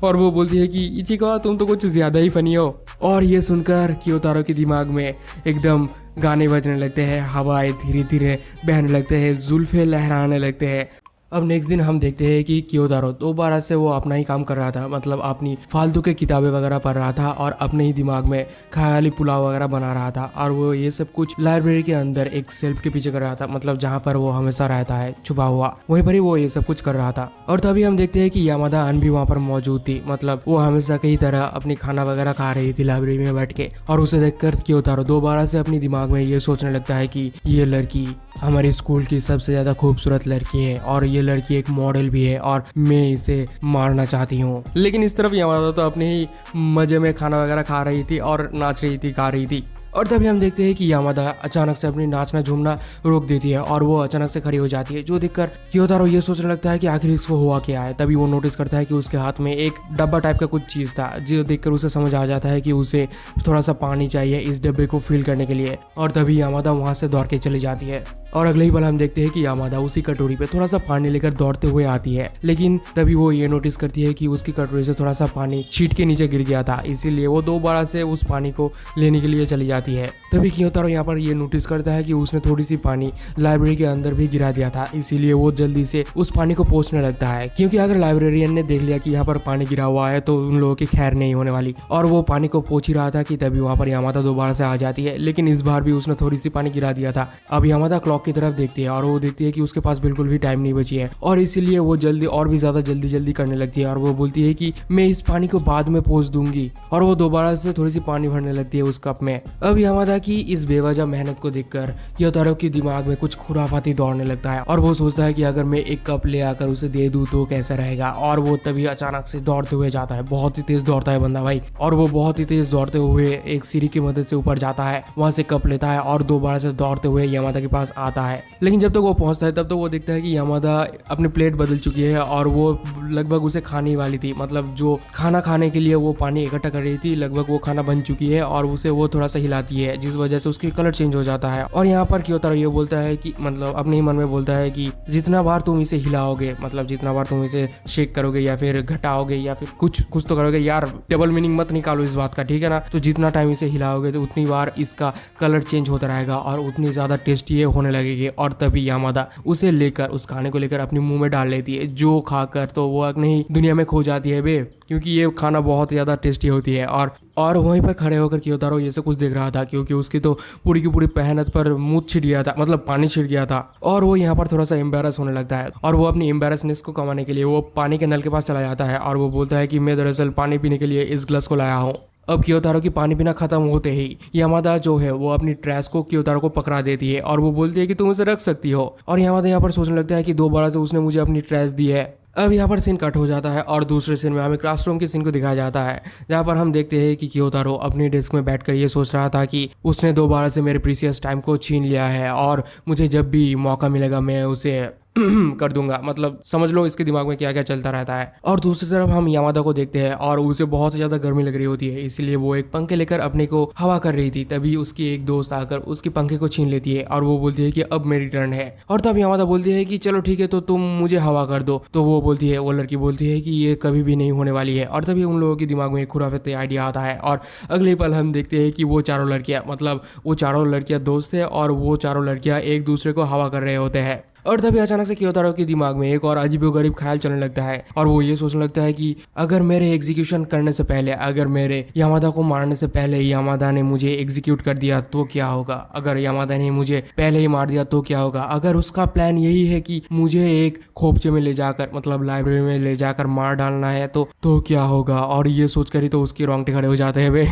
और वो बोलती है कि इचिका तुम तो कुछ ज्यादा ही फनी हो। और ये सुनकर क्योतारो के दिमाग में एकदम गाने बजने लगते हैं, हवाएं धीरे धीरे बहने लगते हैं, जुल्फे लहराने लगते हैं। अब नेक्स्ट दिन हम देखते हैं कि क्योतारो दोबारा से वो अपना ही काम कर रहा था। मतलब अपनी फालतू के किताबें वगैरह पढ़ रहा था और अपने ही दिमाग में ख्याली पुलाव वगैरह बना रहा था। और वो ये सब कुछ लाइब्रेरी के अंदर एक सेल्फ के पीछे कर रहा था, मतलब जहाँ पर वो हमेशा रहता है छुपा हुआ, वहीं पर ही वो ये सब कुछ कर रहा था। और तभी हम देखते हैं कि यामादा अन भी वहाँ पर मौजूद थी। मतलब वो हमेशा कई तरह अपनी खाना वगैरह खा रही थी लाइब्रेरी में बैठ के। और उसे देखकर क्योतारो दोबारा से अपनी दिमाग में ये सोचने लगता है कि ये लड़की हमारे स्कूल की सबसे ज्यादा खूबसूरत लड़की है और ये लड़की एक मॉडल भी है और मैं इसे मारना चाहती हूँ। लेकिन इस तरफ यामादा तो अपने ही मजे में खाना वगैरह खा रही थी और नाच रही थी, गा रही थी। और तभी हम देखते हैं कि यामादा अचानक से अपनी नाचना झूमना रोक देती है और वो अचानक से खड़ी हो जाती है, जो देखकर क्योतारो ये सोचने लगता है कि आखिर इसको हुआ क्या है। तभी वो नोटिस करता है कि उसके हाथ में एक डब्बा टाइप का कुछ चीज था, जो देखकर उसे समझ आ जाता है कि उसे थोड़ा सा पानी चाहिए इस डब्बे को फिल करने के लिए। और तभी यामादा वहां से दौड़ के चली जाती है और अगले ही पल हम देखते हैं कि यामादा उसी कटोरी पे थोड़ा सा पानी लेकर दौड़ते हुए आती है। लेकिन तभी वो ये नोटिस करती है कि उसकी कटोरी से थोड़ा सा पानी छीट के नीचे गिर गया था, इसीलिए वो दोबारा से उस पानी को लेने के लिए चली जाती है। तभी क्योतारो यहाँ पर ये नोटिस करता है कि उसने थोड़ी सी पानी लाइब्रेरी के अंदर भी गिरा दिया था, इसीलिए वो जल्दी से उस पानी को पोंछने लगता है, क्योंकि अगर लाइब्रेरियन ने देख लिया कि यहाँ पर पानी गिरा हुआ है तो उन लोगों की खैर नहीं होने वाली। और वो पानी को पोंछ ही रहा था कि तभी वहाँ पर यामादा दोबारा से आ जाती है, लेकिन इस बार भी उसने थोड़ी सी पानी गिरा दिया था। अब यामादा क्लॉक की तरफ देखती है और वो देखती है कि उसके पास बिल्कुल भी टाइम नहीं बची है और इसीलिए वो जल्दी और भी ज्यादा जल्दी करने लगती है। और वो बोलती है कि मैं इस पानी को बाद में पोंछ दूंगी और वो दोबारा से थोड़ी सी पानी भरने लगती है उस कप में। अब अब यामादा की इस बेवजह मेहनत को देखकर क्योतारो के दिमाग में कुछ खुराफाती दौड़ने लगता है और वो सोचता है कि अगर मैं एक कप ले आकर उसे दे दूं तो कैसा रहेगा। और वो तभी अचानक से दौड़ते हुए जाता है, बहुत ही तेज दौड़ता है बंदा भाई, और वो बहुत ही तेज दौड़ते हुए एक सीढ़ी की मदद से ऊपर जाता है, वहां से कप लेता है और दोबारा से दौड़ते हुए यामादा के पास आता है। लेकिन जब तक वो पहुंचता है तब तक वो देखता है कि यामादा अपनी प्लेट बदल चुकी है और वो लगभग उसे खाने वाली थी, मतलब जो खाना खाने के लिए वो पानी इकट्ठा कर रही थी, लगभग वो खाना बन चुकी है और उसे वो थोड़ा सा हिलाती है, जिस वजह से उसकी कलर चेंज हो जाता है। और यहाँ पर क्योतारो ये बोलता है कि मतलब अपने ही मन में बोलता है कि जितना बार तुम इसे हिलाओगे, मतलब जितना बार तुम इसे शेक करोगे या फिर घटाओगे या फिर कुछ तो करोगे, यार डबल मीनिंग मत निकालो इस बात का, ठीक है ना। तो जितना टाइम इसे हिलाओगे तो उतनी बार इसका कलर चेंज होता रहेगा और उतनी ज्यादा टेस्टी ये होने लगेगी। और तभी यामादा उसे लेकर, उस खाने को लेकर अपने मुंह में डाल लेती है, जो खाकर तो वो नहीं दुनिया में खो जाती है बे, क्योंकि ये खाना बहुत ज्यादा टेस्टी होती है। और वहीं पर खड़े होकर क्योतारो ये सब कुछ देख रहा था, क्योंकि उसकी तो पूरी की पूरी मेहनत पर मुंह छिड़ गया था, मतलब पानी छिड़ गया था। और वो यहाँ पर थोड़ा सा एम्बेरस होने लगता है और वो अपनी एम्बेरसनेस को कमाने के लिए वो पानी के नल के पास चला जाता है और वो बोलता है कि मैं दरअसल पानी पीने के लिए इस ग्लास को लाया हूँ। अब क्योतारो की पानी पीना खत्म होते ही यामादा जो है वो अपनी ट्रैश को क्योतारो को पकड़ा देती है और वो बोलती है कि तुम इसे रख सकती हो। और यामादा यहाँ पर सोचने लगता है कि दोबारा से उसने मुझे अपनी ट्रैश दी है। अब यहाँ पर सीन कट हो जाता है और दूसरे सीन में हमें क्लासरूम के सीन को दिखाया जाता है, जहाँ पर हम देखते हैं कि क्योतारो अपनी डेस्क में बैठकर ये सोच रहा था कि उसने दोबारा से मेरे प्रीसियस टाइम को छीन लिया है और मुझे जब भी मौका मिलेगा मैं उसे कर दूंगा, मतलब समझ लो इसके दिमाग में क्या क्या चलता रहता है। और दूसरी तरफ हम यामादा को देखते हैं और उसे बहुत ज्यादा गर्मी लग रही होती है, इसलिए वो एक पंखे लेकर अपने को हवा कर रही थी। तभी उसकी एक दोस्त आकर उसके पंखे को छीन लेती है और वो बोलती है कि अब मेरी टर्न है। और तब यामादा बोलती है कि चलो ठीक है, तो तुम मुझे हवा कर दो। तो वो लड़की बोलती है कि ये कभी भी नहीं होने वाली है। और तभी उन लोगों के दिमाग में एक खुराफाती आइडिया आता है और अगले पल हम देखते हैं कि वो चारों लड़कियां दोस्त है और वो चारों लड़कियां एक दूसरे को हवा कर रहे होते हैं। और तभी अचानक से क्योतारो के दिमाग में एक और अजीबोगरीब ख्याल चलने लगता है और वो ये सोचने लगता है कि अगर मेरे एग्जीक्यूशन करने से पहले, अगर मेरे यामादा को मारने से पहले यामादा ने मुझे एग्जीक्यूट कर दिया तो क्या होगा, अगर यामादा ने मुझे पहले ही मार दिया तो क्या होगा, अगर उसका प्लान यही है कि मुझे एक खोपचे में ले जाकर, मतलब लाइब्रेरी में ले जाकर मार डालना है तो क्या होगा। और ये सोचकर ही तो उसके रोंगटे खड़े हो जाते हैं वे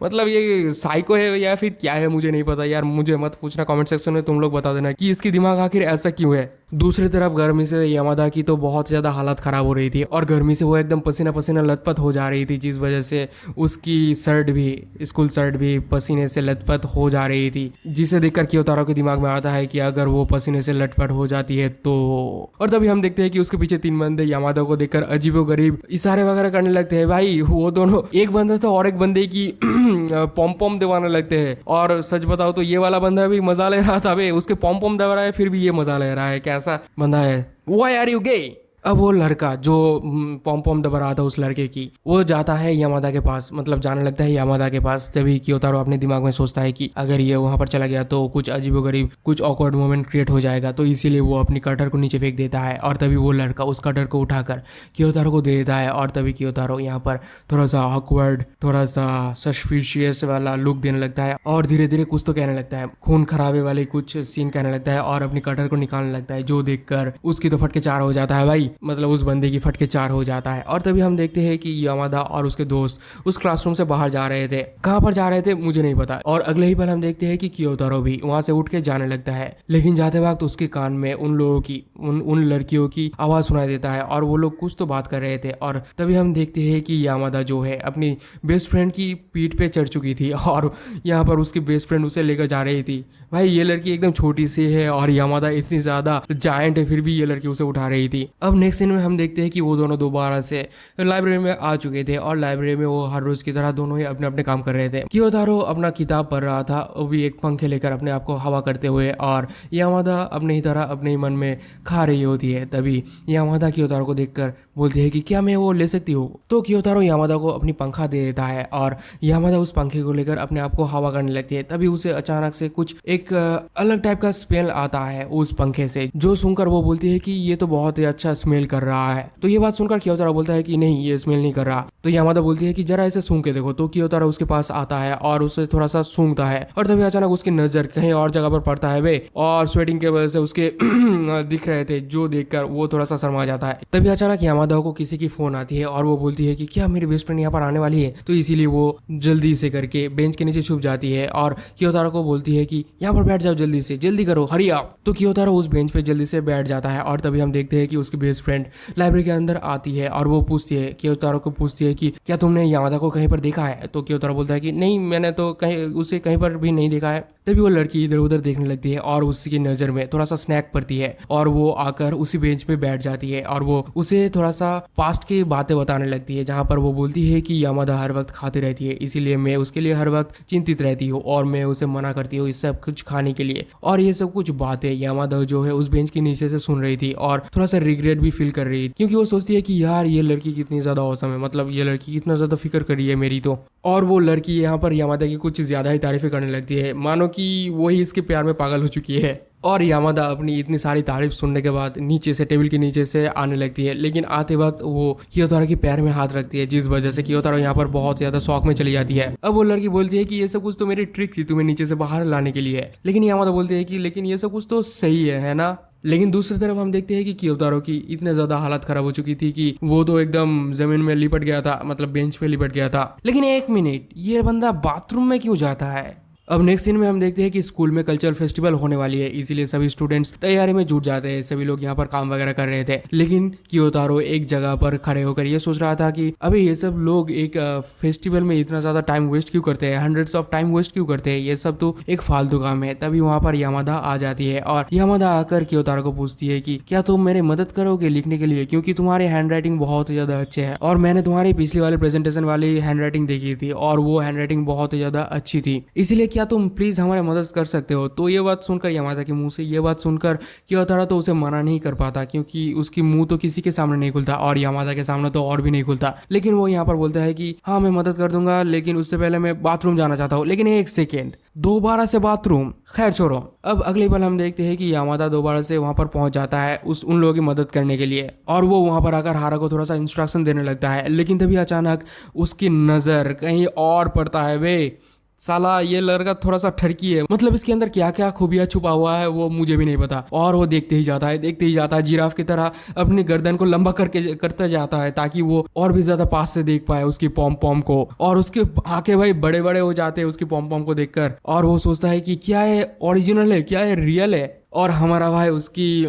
मतलब ये साइको है या फिर क्या है मुझे नहीं पता यार, मुझे मत पूछना, कमेंट सेक्शन में तुम लोग बता देना कि इसकी दिमाग आखिर ऐसा क्यों है। दूसरी तरफ गर्मी से यामादा की तो बहुत ज़्यादा हालत ख़राब हो रही थी और गर्मी से वो एकदम पसीना पसीना लथपथ हो जा रही थी, जिस वजह से उसकी स्कूल शर्ट भी पसीने से लथपथ हो जा रही थी, जिसे देखकर क्योतारो के दिमाग में आता है कि अगर वो पसीने से लथपथ हो जाती है तो। और तभी हम देखते हैं कि उसके पीछे 3 बंदे यामादा को देखकर अजीबोगरीब इशारे वगैरह करने लगते हैं। भाई वो दोनों, एक बंदा था और एक बंदे की पॉम पॉम दबाने लगते हैं। और सच बताओ तो ये वाला बंदा भी मजा ले रहा था, उसके पॉम पॉम दबा रहा है फिर भी ये मजा ले रहा है, कैसा बंदा है। व्हाई आर यू गे। अब वो लड़का जो पॉम पॉम दबा रहा था उस लड़के की, वो जाता है यामादा के पास, मतलब जाने लगता है यामादा के पास। तभी क्योतारो अपने दिमाग में सोचता है कि अगर ये वहां पर चला गया तो कुछ अजीबोगरीब, कुछ ऑकवर्ड मोमेंट क्रिएट हो जाएगा, तो इसीलिए वो अपनी कटर को नीचे फेंक देता है। और तभी वो लड़का उस कटर को उठाकर क्योतारो को दे देता है और तभी क्योतारो यहाँ पर थोड़ा सा ऑकवर्ड, थोड़ा सा सस्पिशियस वाला लुक देने लगता है और धीरे धीरे कुछ तो कहने लगता है, खून खराबे वाले कुछ सीन कहने लगता है और अपनी कटर को निकालने लगता है, जो देखकर उसकी तो फटके 4 हो जाता है भाई, मतलब उस बंदे की फटके 4 हो जाता है। और तभी हम देखते हैं कि यामादा और उसके दोस्त उस क्लासरूम से बाहर जा रहे थे, कहां पर जा रहे थे मुझे नहीं पता। और अगले ही पल हम देखते हैं कि क्योतारो भी वहां से उठ के जाने लगता है, लेकिन जाते वक्त उसके कान में उन लोगों की, उन लड़कियों की आवाज सुनाई देता है और वो लोग कुछ तो बात कर रहे थे। और तभी हम देखते हैं कि यामादा जो है अपनी बेस्ट फ्रेंड की पीठ पे चढ़ चुकी थी और यहाँ पर उसकी बेस्ट फ्रेंड उसे लेकर जा रही थी। भाई ये लड़की एकदम छोटी सी है और यामादा इतनी ज्यादा जायंट है, फिर भी ये लड़की उसे उठा रही थी। अब नेक्स्ट सीन में हम देखते हैं कि वो दोनों दोबारा से लाइब्रेरी में आ चुके थे और लाइब्रेरी में वो हर रोज की तरह दोनों ही अपने अपने काम कर रहे थे। क्योतारो अपना किताब पढ़ रहा था, वो भी एक पंखे लेकर अपने आप को हवा करते हुए, और यामादा अपने ही तरह अपने ही मन में खा रही होती है। तभी यामादा क्योतारो को देखकर बोलती है कि क्या मैं वो ले सकती हूँ। तो क्योतारो यामादा को अपनी पंखा दे देता है और यामादा उस पंखे को लेकर अपने आप को हवा करने लगती है। तभी उसे अचानक से कुछ एक एक अलग टाइप का स्मेल आता है उस पंखे से, जो सुनकर वो बोलती है कि ये तो बहुत ही अच्छा स्मेल कर रहा है। तो ये बात सुनकर कियोतारो बोलता है कि नहीं, ये स्मेल नहीं कर रहा। तो यामादा बोलती है कि जरा इसे सूंघ के देखो। तो कियोतारो उसके पास आता है और उसे थोड़ा सा सूंघता है, और तभी अचानक उसकी नजर कहीं और जगह पर पड़ता है वे, और स्वेटिंग के वजह से उसके दिख रहे थे, जो देखकर वो थोड़ा सा शर्मा जाता है। तभी अचानक यामादा को किसी की फोन आती है और वो बोलती है कि क्या मेरी बेस्ट फ्रेंड यहाँ पर आने वाली है। तो इसीलिए वो जल्दी से करके बेंच के नीचे छुप जाती है और कियोतारो को बोलती है कि यहाँ पर बैठ जाओ, जल्दी से, जल्दी करो, हरी आओ। तो कियोतारो उस बेंच पे जल्दी से बैठ जाता है, और तभी हम देखते हैं कि उसकी बेस्ट फ्रेंड लाइब्रेरी के अंदर आती है और वो पूछती है, कियोतारो को पूछती है कि क्या तुमने यामादा को कहीं पर देखा है। तो कियोतारो बोलता है कि नहीं, मैंने तो कहीं उसे कहीं पर भी नहीं देखा है। तभी वो लड़की इधर उधर देखने लगती है और उसकी नजर में थोड़ा सा स्नैक पड़ती है, और वो आकर उसी बेंच पे बैठ जाती है और वो उसे थोड़ा सा पास्ट की बातें बताने लगती है, जहाँ पर वो बोलती है कि यामादा हर वक्त खाती रहती है, इसीलिए मैं उसके लिए हर वक्त चिंतित रहती हूँ और मैं उसे मना करती हूँ इस सब कुछ खाने के लिए। और ये सब कुछ बातें यामादा जो है उस बेंच के नीचे से सुन रही थी और थोड़ा सा रिग्रेट भी फील कर रही थी, क्योंकि वो सोचती है कि यार ये लड़की कितनी ज्यादा औसम है, मतलब ये लड़की कितना ज्यादा फिक्र कर रही है मेरी। तो और वो लड़की यहाँ पर यामादा की कुछ ज्यादा ही तारीफें करने लगती है, मानो कि वही इसके प्यार में पागल हो चुकी है। और यामादा अपनी इतनी सारी तारीफ सुनने के बाद नीचे से, टेबल के नीचे से आने लगती है, लेकिन आते वक्त वो कियोतारो के पैर में हाथ रखती है, जिस वजह से कियोतारो यहाँ पर बहुत ज्यादा शौक में चली जाती है। अब वो लड़की बोलती है कि ये सब कुछ तो मेरी ट्रिक थी तुम्हें नीचे से बाहर लाने के लिए, लेकिन यामादा बोलती है कि लेकिन ये सब कुछ तो सही है ना। लेकिन दूसरी तरफ हम देखते हैं कि कियोतारो की इतने ज्यादा हालत खराब हो चुकी थी कि वो तो एकदम जमीन में लिपट गया था, मतलब बेंच पे लिपट गया था। लेकिन एक मिनट, ये बंदा बाथरूम में क्यों जाता है? अब नेक्स्ट सीन में हम देखते हैं कि स्कूल में कल्चरल फेस्टिवल होने वाली है, इसीलिए सभी स्टूडेंट्स तैयारी में जुट जाते हैं। सभी लोग यहाँ पर काम वगैरह कर रहे थे, लेकिन कियोतारो एक जगह पर खड़े होकर ये सोच रहा था कि अबे ये सब लोग एक फेस्टिवल में इतना ज्यादा टाइम वेस्ट क्यों करते हैं, हंड्रेड्स ऑफ टाइम वेस्ट क्यों करते हैं, ये सब तो एक फालतू काम है। तभी वहाँ पर यामादा आ जाती है और यामादा आकर कियोतारो को पूछती है कि क्या तुम मेरी मदद करोगे लिखने के लिए, क्योंकि तुम्हारे हैंड राइटिंग बहुत ही ज्यादा अच्छे है और मैंने तुम्हारी पिछली वाले प्रेजेंटेशन वाली हैंड राइटिंग देखी थी और वो हैंड राइटिंग बहुत ही ज्यादा अच्छी थी, इसीलिए क्या तुम प्लीज हमारे मदद कर सकते हो। तो ये बात सुनकर यामादा के मुंह से ये बात सुनकर कियोतारो तो उसे मना नहीं कर पाता, क्योंकि उसकी मुंह तो किसी के सामने नहीं खुलता और यामादा के सामने तो और भी नहीं खुलता। लेकिन वो यहाँ पर बोलता है कि हाँ मैं मदद कर दूंगा, लेकिन उससे पहले मैं बाथरूम जाना चाहता हूँ। लेकिन एक सेकेंड, दोबारा से बाथरूम? खैर छोड़ो। अब अगले पल हम देखते हैं कि यामादा दोबारा से वहां पर पहुंच जाता है उन लोगों की मदद करने के लिए, और वो वहां पर आकर हारा को थोड़ा सा इंस्ट्रक्शन देने लगता है। लेकिन तभी अचानक उसकी नजर कहीं और पड़ता है। वे साला ये लड़का थोड़ा सा ठरकी है, मतलब इसके अंदर क्या क्या खूबियां छुपा हुआ है वो मुझे भी नहीं पता। और वो देखते ही जाता है, देखते ही जाता है, जिराफ की तरह अपनी गर्दन को लंबा करके करता जाता है ताकि वो और भी ज्यादा पास से देख पाए उसकी पॉम पॉम को। और उसके आंखें भाई बड़े बड़े हो जाते हैं उसकी पॉम पॉम को देखकर, और वो सोचता है कि क्या है ओरिजिनल है, क्या है रियल है। और हमारा भाई उसकी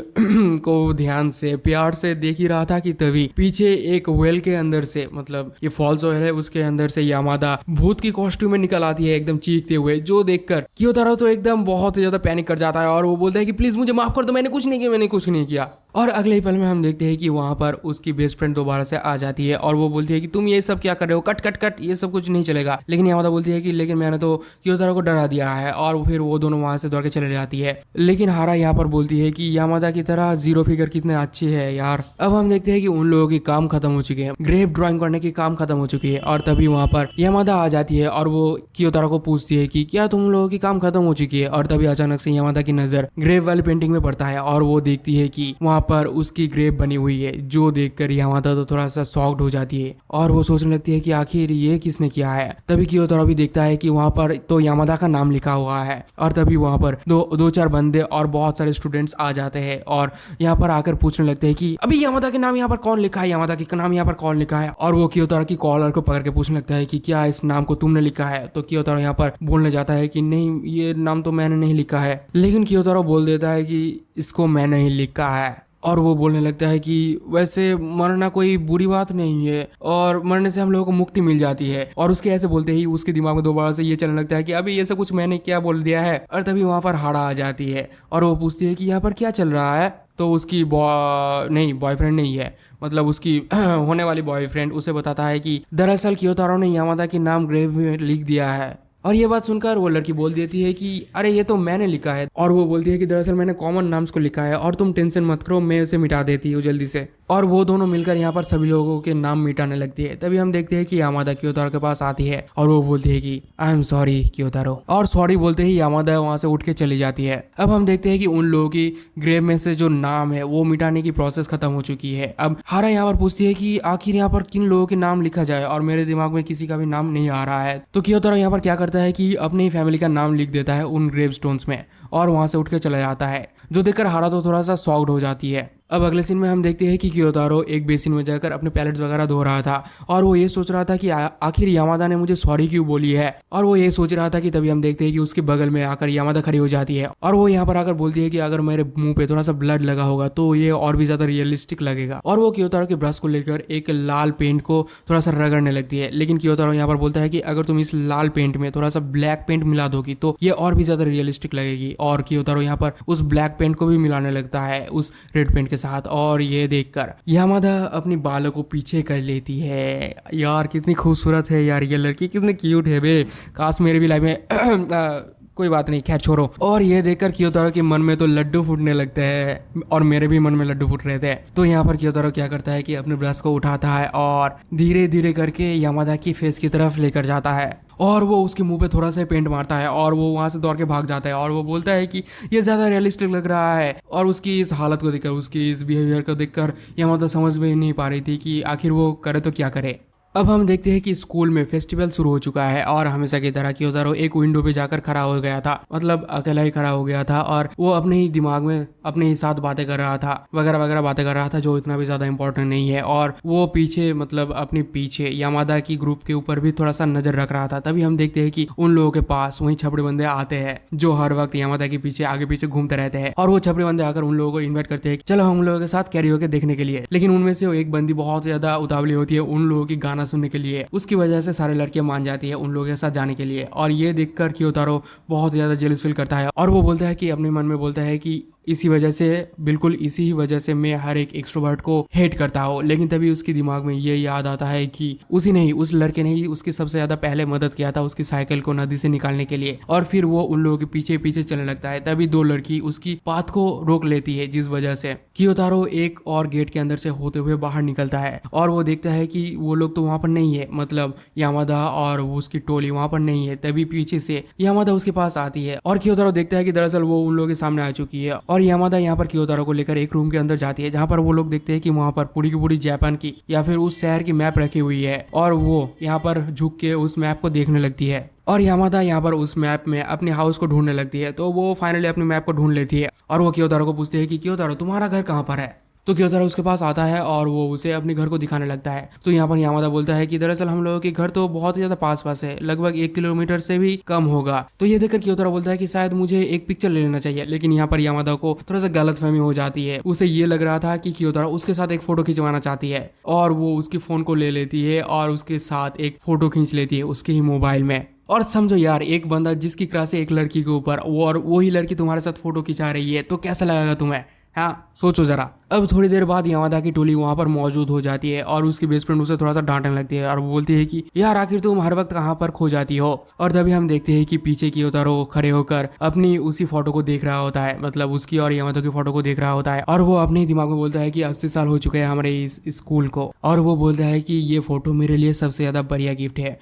को ध्यान से प्यार से देख ही रहा था कि तभी पीछे एक वेल के अंदर से, मतलब ये फॉल्स ऑयल है, उसके अंदर से यामादा भूत की कॉस्ट्यूम में निकल आती है एकदम चीखते हुए, जो देखकर कियोतारो तो एकदम बहुत ज्यादा पैनिक कर जाता है और वो बोलता है कि प्लीज मुझे माफ कर दो, मैंने कुछ नहीं किया, मैंने कुछ नहीं किया। और अगले ही पल में हम देखते हैं कि वहां पर उसकी बेस्ट फ्रेंड दोबारा से आ जाती है और वो बोलती है कि तुम ये सब क्या कर रहे हो, कट कट कट, ये सब कुछ नहीं चलेगा। लेकिन यामादा बोलती है कि लेकिन मैंने तो कियोतारो को डरा दिया है, और फिर वो दोनों वहां से दौड़ के चले जाती है। लेकिन हारा यहाँ पर बोलती है कि यामादा की तरह जीरो फिगर कितने अच्छी है यार। अब हम देखते हैं कि उन लोगों की काम खत्म हो चुके हैं, ग्रेव ड्राइंग करने की काम खत्म हो चुकी है, और तभी वहां पर यामादा आ जाती है और वो कियोतारो को पूछती है कि क्या तुम लोगों की काम खत्म हो चुकी है। और तभी अचानक से यामादा की नजर ग्रेव वाली पेंटिंग में पड़ता है और वो देखती है कि वहां पर उसकी ग्रेव बनी हुई है, जो देखकर यामादा तो थोड़ा सा शॉक्ड हो जाती है और वो सोचने लगती है कि आखिर ये किसने किया है। तभी कियोतारो भी देखता है कि वहां पर तो यामादा का नाम लिखा हुआ है, और तभी वहां पर दो चार बंदे और बहुत सारे स्टूडेंट्स आ जाते हैं और यहाँ पर आकर पूछने लगते हैं कि अभी यामादा के नाम यहाँ पर कौन लिखा है, यामादा के नाम यहाँ पर कौन लिखा है। और वो कियोतारो की कॉलर को पकड़ के पूछने लगता है कि क्या इस नाम को तुमने लिखा है। तो कियोतारो यहाँ पर बोलने जाता है कि नहीं, ये नाम तो मैंने नहीं लिखा है। लेकिन कियोतारो बोल देता है कि इसको मैंने ही लिखा है, और वो बोलने लगता है कि वैसे मरना कोई बुरी बात नहीं है और मरने से हम लोगों को मुक्ति मिल जाती है। और उसके ऐसे बोलते ही उसके दिमाग में दोबारा से ये चलने लगता है कि अभी ये सब कुछ मैंने क्या बोल दिया है। और तभी वहां पर हाड़ा आ जाती है और वो पूछती है कि यहाँ पर क्या चल रहा है। तो उसकी बॉयफ्रेंड नहीं है, मतलब उसकी होने वाली बॉयफ्रेंड उसे बताता है कि दरअसल कियोतारो ने यामादा के नाम ग्रेव में लिख दिया है। और ये बात सुनकर वो लड़की बोल देती है कि अरे ये तो मैंने लिखा है, और वो बोलती है कि दरअसल मैंने कॉमन नाम्स को लिखा है और तुम टेंशन मत करो, मैं उसे मिटा देती हूँ जल्दी से। और वो दोनों मिलकर यहाँ पर सभी लोगों के नाम मिटाने लगती है। तभी हम देखते हैं कि यामादा क्योतारो के पास आती है और वो बोलती है कि आई एम सॉरी क्योतारो, और सॉरी बोलते ही यामादा वहां से उठ के चली जाती है। अब हम देखते हैं कि उन लोगों की ग्रेव में से जो नाम है वो मिटाने की प्रोसेस खत्म हो चुकी है। अब हारा यहाँ पर पूछती है कि आखिर यहाँ पर किन लोगों के नाम लिखा जाए, और मेरे दिमाग में किसी का भी नाम नहीं आ रहा है। तो क्योतारो यहाँ पर क्या करता है कि अपनी फैमिली का नाम लिख देता है उन ग्रेव स्टोन्स में और वहां से उठ के चला जाता है, जो देखकर हारा तो थोड़ा सा शॉक्ड हो जाती है। अब अगले सीन में हम देखते हैं कि क्योतारो एक बेसिन में जाकर अपने पैलेट्स वगैरह धो रहा था और वो ये सोच रहा था कि आखिर यामादा ने मुझे सॉरी क्यों बोली है, और वो ये सोच रहा था कि तभी हम देखते हैं कि उसके बगल में आकर यामादा खड़ी हो जाती है और वो यहाँ पर आकर बोलती है कि अगर मेरे मुंह पे थोड़ा सा ब्लड लगा होगा तो ये और भी ज्यादा रियलिस्टिक लगेगा। और वो क्योतारो के ब्रश को लेकर एक लाल पेंट को थोड़ा सा रगड़ने लगती है, लेकिन क्योतारो यहाँ पर बोलता है कि अगर तुम इस लाल पेंट में थोड़ा सा ब्लैक पेंट मिला दोगी तो ये और भी ज्यादा रियलिस्टिक लगेगी। और क्योतारो यहाँ पर उस ब्लैक पेंट को भी मिलाने लगता है उस रेड पेंट के साथ, और ये देखकर यामादा अपनी बालों को पीछे कर लेती है। यार कितनी खूबसूरत है यार ये लड़की, कितनी क्यूट है बे, काश मेरे भी लाइफ में कोई बात नहीं, खैर छोड़ो। और ये देखकर क्योतारो के मन में तो लड्डू फूटने लगते हैं और मेरे भी मन में लड्डू फूट रहे थे। तो यहाँ पर क्योतारो क्या करता है कि अपने ब्रश को उठाता है और धीरे धीरे करके यामादा की फेस की तरफ लेकर जाता है और वो उसके मुंह पे थोड़ा सा पेंट मारता है और वो वहां से दौड़ के भाग जाता है और वो बोलता है कि ये ज्यादा रियलिस्टिक लग रहा है। और उसकी इस हालत को देखकर, उसकी इस बिहेवियर को देखकर यामादा समझ में नहीं पा रही थी कि आखिर वो करे तो क्या करे। अब हम देखते हैं कि स्कूल में फेस्टिवल शुरू हो चुका है और हमेशा की तरह क्योतारो एक विंडो पे जाकर खड़ा हो गया था, मतलब अकेला ही खड़ा हो गया था और वो अपने ही दिमाग में अपने ही साथ बातें कर रहा था, वगैरह वगैरह बातें कर रहा था, जो इतना भी ज्यादा इंपॉर्टेंट नहीं है। और वो पीछे, मतलब अपने पीछे यामादा की ग्रुप के ऊपर भी थोड़ा सा नजर रख रहा था। तभी हम देखते हैं कि उन लोगों के पास वही छपड़े बंदे आते हैं जो हर वक्त यामादा के पीछे आगे पीछे घूमते रहते हैं, और वो छपड़े बंदे आकर उन लोगों को इन्वाइट करते हैं चलो हम लोगों के साथ कैरियोके देखने के लिए। लेकिन उनमें से एक बंदी बहुत ज्यादा उतावली होती है उन लोगों की गाना सुनने के लिए, उसकी वजह से सारे लड़कियां मान जाती है उन लोगों के साथ जाने के लिए। और ये देखकर क्योतारो बहुत ज्यादा जेलस फील करता है और वो बोलता है कि अपने मन में बोलता है कि इसी वजह से, बिल्कुल इसी वजह से मैं हर एक एक्सट्रोवर्ट को हेट करता हूँ। लेकिन तभी उसके दिमाग में ये याद आता है कि उसी ने ही, उस लड़के ने ही उसकी सबसे ज्यादा पहले मदद किया था उसकी साइकिल को नदी से निकालने के लिए, और फिर वो उन लोगों के पीछे पीछे चलने लगता है। तभी दो लड़की उसकी पाथ को रोक लेती है, जिस वजह से क्योतारो एक और गेट के अंदर से होते हुए बाहर निकलता है और वो देखता है कि वो लोग तो वहां पर नहीं है, मतलब यामादा और वो उसकी टोली वहां पर नहीं है। तभी पीछे से यामादा उसके पास आती है और क्योतारो देखता है कि दरअसल वो उन लोगों के सामने आ चुकी है। और यामादा यहाँ पर क्योतारो को लेकर एक रूम के अंदर जाती है जहाँ पर वो लोग देखते हैं कि वहाँ पर पूरी की पूरी जापान की या फिर उस शहर की मैप रखी हुई है, और वो यहाँ पर झुक के उस मैप को देखने लगती है। और यामादा यहाँ पर उस मैप में अपने हाउस को ढूंढने लगती है, तो वो फाइनली अपने मैप को ढूंढ लेती है और वो क्योतारो को पूछती है कि क्योतारो तुम्हारा घर कहाँ पर है। तो क्योतारो उसके पास आता है और वो उसे अपने घर को दिखाने लगता है। तो यहाँ पर यामादा बोलता है कि दरअसल हम लोगों के घर तो बहुत ही ज्यादा पास है, लगभग 1 किलोमीटर से भी कम होगा। तो ये देखकर क्योतारो बोलता है कि शायद मुझे एक पिक्चर ले लेना चाहिए, लेकिन यहाँ पर यामादा को थोड़ा सा गलतफहमी हो जाती है। उसे ये लग रहा था कि क्योतारो उसके साथ एक फोटो खिंचवाना चाहती है और वो उसकी फोन को ले लेती है और उसके साथ एक फोटो खींच लेती है उसके ही मोबाइल में। और समझो यार, एक बंदा जिसकी क्रास है एक लड़की के ऊपर, और वही लड़की तुम्हारे साथ फोटो खिंचा रही है, तो कैसा लगेगा तुम्हें? हाँ सोचो जरा। अब थोड़ी देर बाद यामादा की टोली वहां पर मौजूद हो जाती है और उसकी बेस्ट फ्रेंड उसे थोड़ा सा डांटने लगती है और बोलती है कि यार आखिर तुम हर वक्त कहाँ पर खो जाती हो। और तभी हम देखते हैं कि पीछे क्योतारो खड़े होकर अपनी उसी फोटो को देख रहा होता है, मतलब उसकी और यामादा की फोटो को देख रहा होता है, और वो अपने दिमाग में बोलता है कि 80 साल हो चुके हैं हमारे इस स्कूल को, और वो बोलता है कि ये फोटो मेरे लिए सबसे ज्यादा बढ़िया गिफ्ट है।